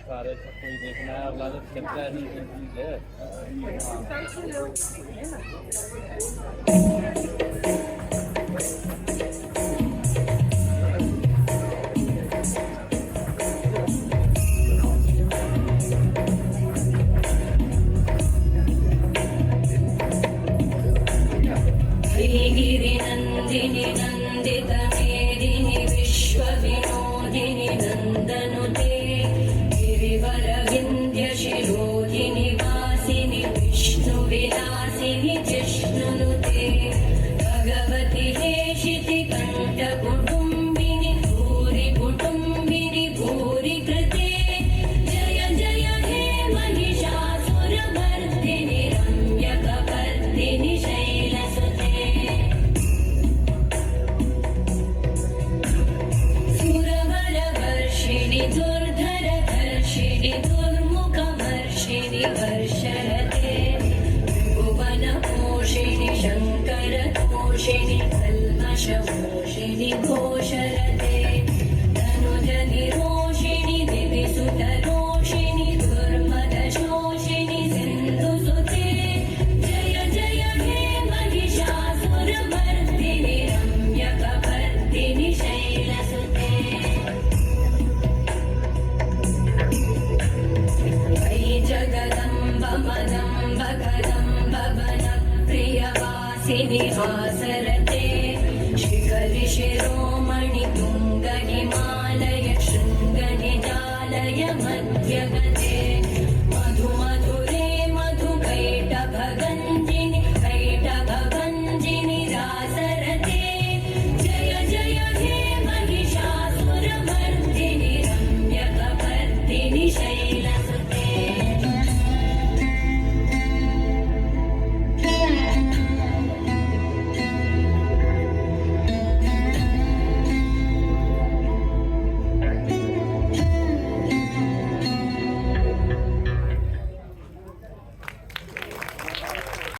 सारे सब कोई देखना है, अल्लाह से चलता ही है चीज़ है। गिरिनन्दिनि नन्दितमेदिनि विश्वविनोदिनि नन्दनुते गिरिवरविन्ध्यशिरोधिनि वासिनि विष्णुविलासिनि जिष्णुनुते भगवति हेशितिकण्ठकुटुम्बिनि भूरि कुटुम्बिनि भूरि कृते जय जय हे महिषासुरमर्दिनि रम्यकपर्दिनि शैलसुते सुरवरवर्षिणि दुर्धरधर्षिणि दुर्मुखमर्षिणि वर्षरते भुवनपोषिणि शङ्करतोषिणि कल्मषमोषिणि घोषरते तनुजनिरोषिणि दिविसुतरोषिणि दुर्मदशोषिणि सिन्धुसुते जय जय हे महिषासुरमर्दिनि रम्यकपर्दिनि शैलसुते वै जगदम्ब मदम्ब कदम्ब वनप्रियवासिनि हासरते शिखरि शिरोमणि तुङ्ग हिमालय शृङ्गनिजालय मध्यगते